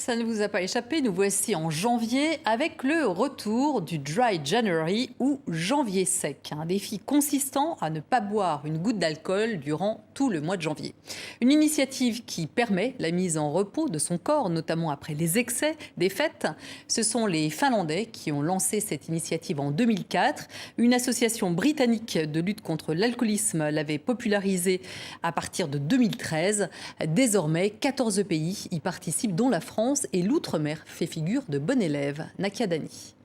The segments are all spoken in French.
Ça ne vous a pas échappé, nous voici en janvier avec le retour du Dry January ou janvier sec. Un défi consistant à ne pas boire une goutte d'alcool durant tout le mois de janvier. Une initiative qui permet la mise en repos de son corps, notamment après les excès des fêtes. Ce sont les Finlandais qui ont lancé cette initiative en 2004. Une association britannique de lutte contre l'alcoolisme l'avait popularisée à partir de 2013. Désormais, 14 pays y participent, dont la France, et l'outre-mer fait figure de bon élève. Nakia Dani.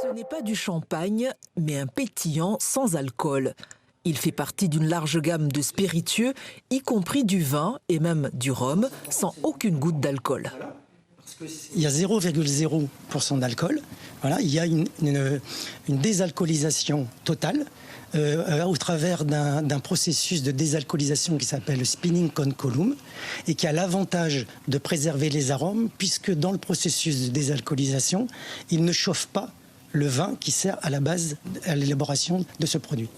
Ce n'est pas du champagne, mais un pétillant sans alcool. Il fait partie d'une large gamme de spiritueux, y compris du vin et même du rhum, sans aucune goutte d'alcool. Il y a 0,0% d'alcool. Voilà, il y a une désalcoolisation totale au travers d'un processus de désalcoolisation qui s'appelle le spinning con column et qui a l'avantage de préserver les arômes puisque dans le processus de désalcoolisation, il ne chauffe pas le vin qui sert à la base à l'élaboration de ce produit.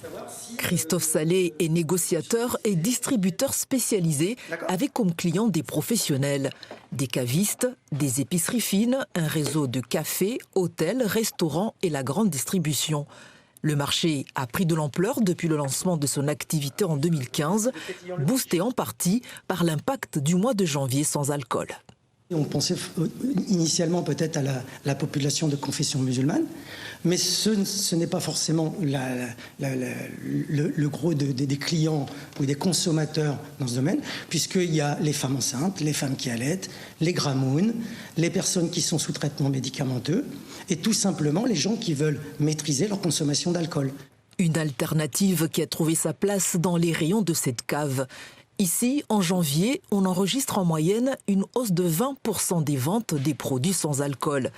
Christophe Salé est négociateur et distributeur spécialisé avec comme clients des professionnels, des cavistes, des épiceries fines, un réseau de cafés, hôtels, restaurants et la grande distribution. Le marché a pris de l'ampleur depuis le lancement de son activité en 2015, boosté en partie par l'impact du mois de janvier sans alcool. On pensait initialement peut-être à la population de confession musulmane, mais ce n'est pas forcément le gros des clients ou des consommateurs dans ce domaine, puisqu'il y a les femmes enceintes, les femmes qui allaitent, les gramounes, les personnes qui sont sous traitement médicamenteux et tout simplement les gens qui veulent maîtriser leur consommation d'alcool. Une alternative qui a trouvé sa place dans les rayons de cette cave. Ici, en janvier, on enregistre en moyenne une hausse de 20% des ventes des produits sans alcool.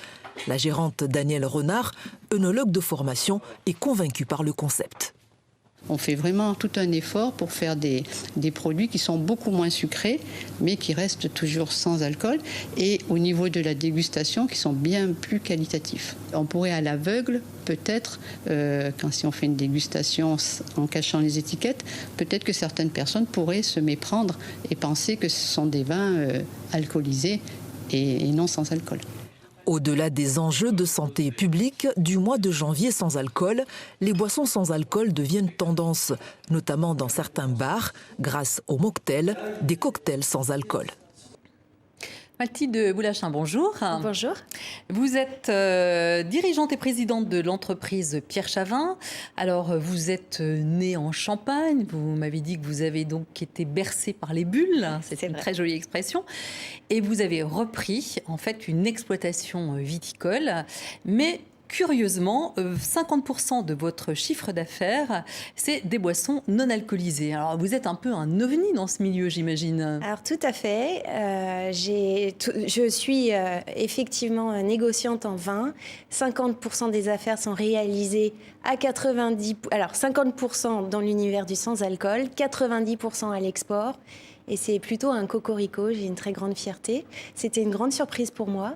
La gérante Danielle Renard, œnologue de formation, est convaincue par le concept. On fait vraiment tout un effort pour faire des produits qui sont beaucoup moins sucrés, mais qui restent toujours sans alcool, et au niveau de la dégustation, qui sont bien plus qualitatifs. On pourrait à l'aveugle, peut-être, si on fait une dégustation en cachant les étiquettes, peut-être que certaines personnes pourraient se méprendre et penser que ce sont des vins alcoolisés et non sans alcool. Au-delà des enjeux de santé publique, du mois de janvier sans alcool, les boissons sans alcool deviennent tendance, notamment dans certains bars, grâce aux mocktails, des cocktails sans alcool. Mathilde Boulachin, bonjour. Bonjour. Vous êtes dirigeante et présidente de l'entreprise Pierre Chavin. Alors, vous êtes née en Champagne. Vous m'avez dit que vous avez donc été bercée par les bulles. C'est une très jolie expression. Et vous avez repris, en fait, une exploitation viticole. Mais curieusement, 50% de votre chiffre d'affaires, c'est des boissons non alcoolisées. Alors, vous êtes un peu un ovni dans ce milieu, j'imagine. Alors, tout à fait. Je suis effectivement négociante en vin. 50% des affaires sont réalisées à 90%. Alors, 50% dans l'univers du sans-alcool, 90% à l'export. Et c'est plutôt un cocorico. J'ai une très grande fierté. C'était une grande surprise pour moi.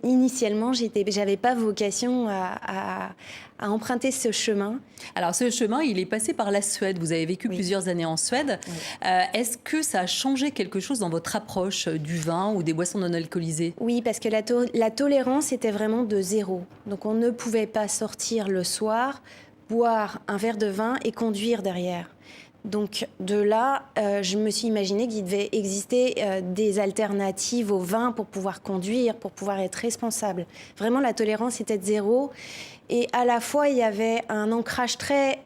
Initialement, j'avais pas vocation à emprunter ce chemin. Alors, ce chemin, il est passé par la Suède. Vous avez vécu plusieurs années en Suède. Oui. Est-ce que ça a changé quelque chose dans votre approche du vin ou des boissons non alcoolisées ? Oui, parce que la tolérance était vraiment de zéro. Donc, on ne pouvait pas sortir le soir, boire un verre de vin et conduire derrière. Donc de là, je me suis imaginé qu'il devait exister des alternatives au vin pour pouvoir conduire, pour pouvoir être responsable. Vraiment, la tolérance était de zéro. Et à la fois, il y avait un ancrage très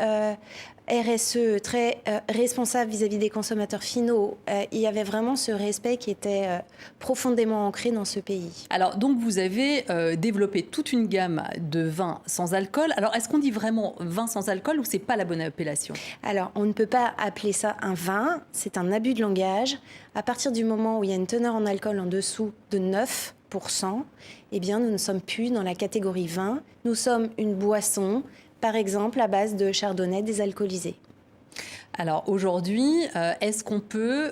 RSE, très responsable vis-à-vis des consommateurs finaux. Il y avait vraiment ce respect qui était profondément ancré dans ce pays. Alors, donc, vous avez développé toute une gamme de vins sans alcool. Alors, est-ce qu'on dit vraiment vin sans alcool ou c'est pas la bonne appellation ? Alors, on ne peut pas appeler ça un vin. C'est un abus de langage. À partir du moment où il y a une teneur en alcool en dessous de 9%, eh bien, nous ne sommes plus dans la catégorie vin. Nous sommes une boisson, par exemple, à base de chardonnay désalcoolisé. Alors aujourd'hui, est-ce qu'on peut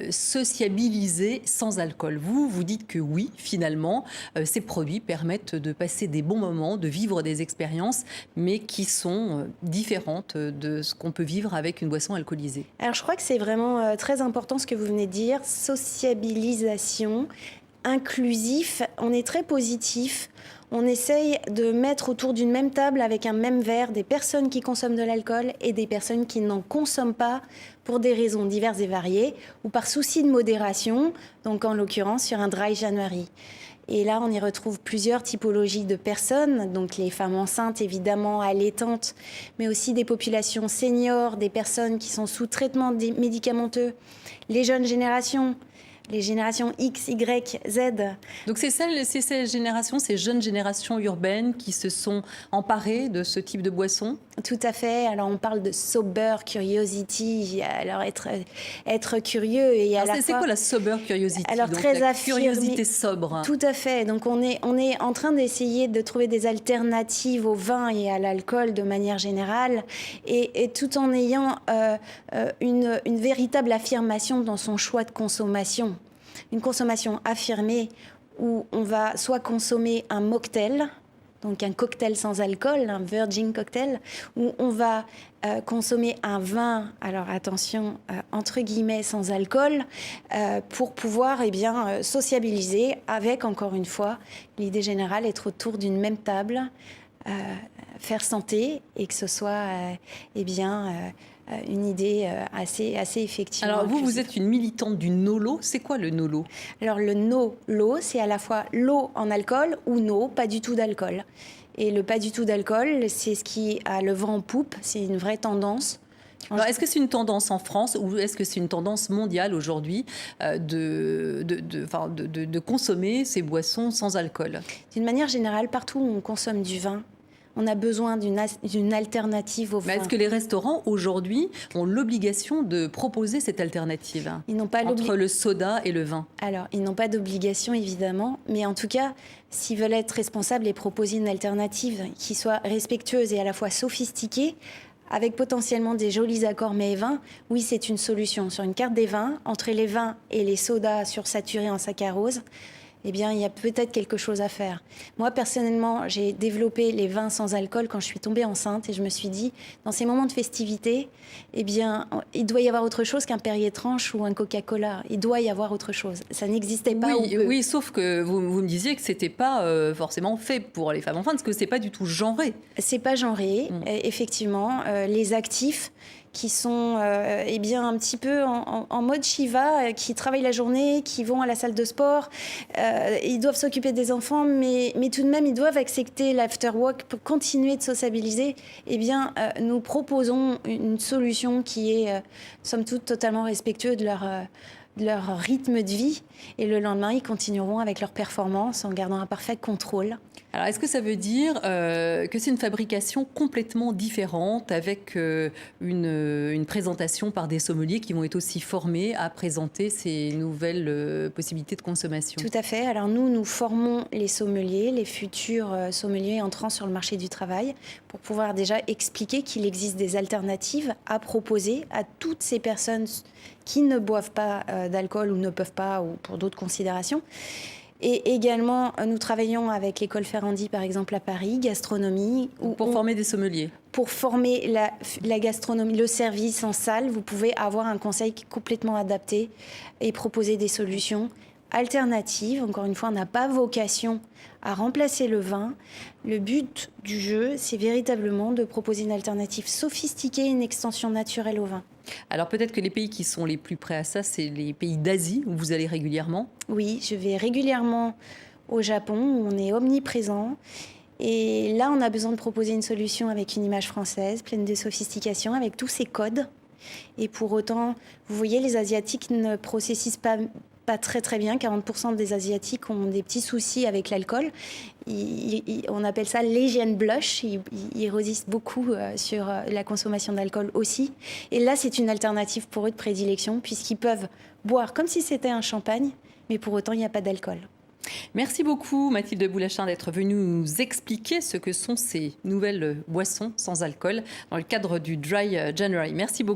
sociabiliser sans alcool? Vous dites que oui, finalement, ces produits permettent de passer des bons moments, de vivre des expériences, mais qui sont différentes de ce qu'on peut vivre avec une boisson alcoolisée. Alors je crois que c'est vraiment très important ce que vous venez de dire, sociabilisation, inclusif, on est très positif. On essaye de mettre autour d'une même table avec un même verre des personnes qui consomment de l'alcool et des personnes qui n'en consomment pas pour des raisons diverses et variées ou par souci de modération, donc en l'occurrence sur un Dry January. Et là, on y retrouve plusieurs typologies de personnes, donc les femmes enceintes, évidemment, allaitantes, mais aussi des populations seniors, des personnes qui sont sous traitement médicamenteux, les jeunes générations, les générations X, Y, Z. Donc c'est ces générations, ces jeunes générations urbaines qui se sont emparées de ce type de boisson? Tout à fait. Alors on parle de sober curiosity, alors être curieux et à la fois... C'est quoi la sober curiosity? Alors donc, très la affirmé. Curiosité sobre. Tout à fait. Donc on est en train d'essayer de trouver des alternatives au vin et à l'alcool de manière générale, et tout en ayant une véritable affirmation dans son choix de consommation. Une consommation affirmée où on va soit consommer un mocktail, donc un cocktail sans alcool, un virgin cocktail, où on va consommer un vin, alors attention, entre guillemets sans alcool, pour pouvoir sociabiliser avec, encore une fois, l'idée générale, être autour d'une même table, faire santé et que ce soit une idée assez effective. Alors vous êtes une militante du NOLO. C'est quoi le NOLO? Alors le NO-LO, c'est à la fois l'eau en alcool ou no, pas du tout d'alcool. Et le pas du tout d'alcool, c'est ce qui a le vent en poupe, c'est une vraie tendance. Alors, est-ce que c'est une tendance en France ou est-ce que c'est une tendance mondiale aujourd'hui de consommer ces boissons sans alcool? D'une manière générale, partout où on consomme du vin, on a besoin d'une alternative au vin. Mais est-ce que les restaurants, aujourd'hui, ont l'obligation de proposer cette alternative entre le soda et le vin? Alors, ils n'ont pas d'obligation, évidemment. Mais en tout cas, s'ils veulent être responsables et proposer une alternative qui soit respectueuse et à la fois sophistiquée, avec potentiellement des jolis accords mets et vins, oui, c'est une solution. Sur une carte des vins, entre les vins et les sodas sursaturés en saccharose, eh bien, il y a peut-être quelque chose à faire. Moi, personnellement, j'ai développé les vins sans alcool quand je suis tombée enceinte et je me suis dit, dans ces moments de festivité, eh bien, il doit y avoir autre chose qu'un Perrier Tranche ou un Coca-Cola. Il doit y avoir autre chose. Ça n'existait pas. Oui, sauf que vous me disiez que c'était pas forcément fait pour les femmes enceintes, parce que c'est pas du tout genré. C'est pas genré, effectivement. Les actifs qui sont un petit peu en mode Shiva, qui travaillent la journée, qui vont à la salle de sport. Ils doivent s'occuper des enfants, mais tout de même, ils doivent accepter l'afterwork pour continuer de sociabiliser. Eh bien, nous proposons une solution qui est, somme toute, totalement respectueuse de leur rythme de vie. Et le lendemain, ils continueront avec leur performance en gardant un parfait contrôle. Alors, est-ce que ça veut dire que c'est une fabrication complètement différente avec une présentation par des sommeliers qui vont être aussi formés à présenter ces nouvelles possibilités de consommation? Tout à fait. Alors nous formons les sommeliers, les futurs sommeliers entrant sur le marché du travail pour pouvoir déjà expliquer qu'il existe des alternatives à proposer à toutes ces personnes qui ne boivent pas d'alcool ou ne peuvent pas, ou pour d'autres considérations. Et également, nous travaillons avec l'école Ferrandi, par exemple, à Paris, gastronomie. Pour former des sommeliers. Pour former la gastronomie, le service en salle, vous pouvez avoir un conseil complètement adapté et proposer des solutions alternatives. Encore une fois, on n'a pas vocation à remplacer le vin. Le but du jeu, c'est véritablement de proposer une alternative sophistiquée, une extension naturelle au vin. Alors peut-être que les pays qui sont les plus prêts à ça, c'est les pays d'Asie où vous allez régulièrement? Oui, je vais régulièrement au Japon où on est omniprésent. Et là, on a besoin de proposer une solution avec une image française, pleine de sophistication, avec tous ces codes. Et pour autant, vous voyez, les Asiatiques ne processisent pas très bien. 40% des Asiatiques ont des petits soucis avec l'alcool. On appelle ça l'Asian blush. Ils résistent beaucoup sur la consommation d'alcool aussi. Et là, c'est une alternative pour eux de prédilection, puisqu'ils peuvent boire comme si c'était un champagne, mais pour autant, il n'y a pas d'alcool. Merci beaucoup Mathilde Boulachin d'être venue nous expliquer ce que sont ces nouvelles boissons sans alcool dans le cadre du Dry January. Merci beaucoup.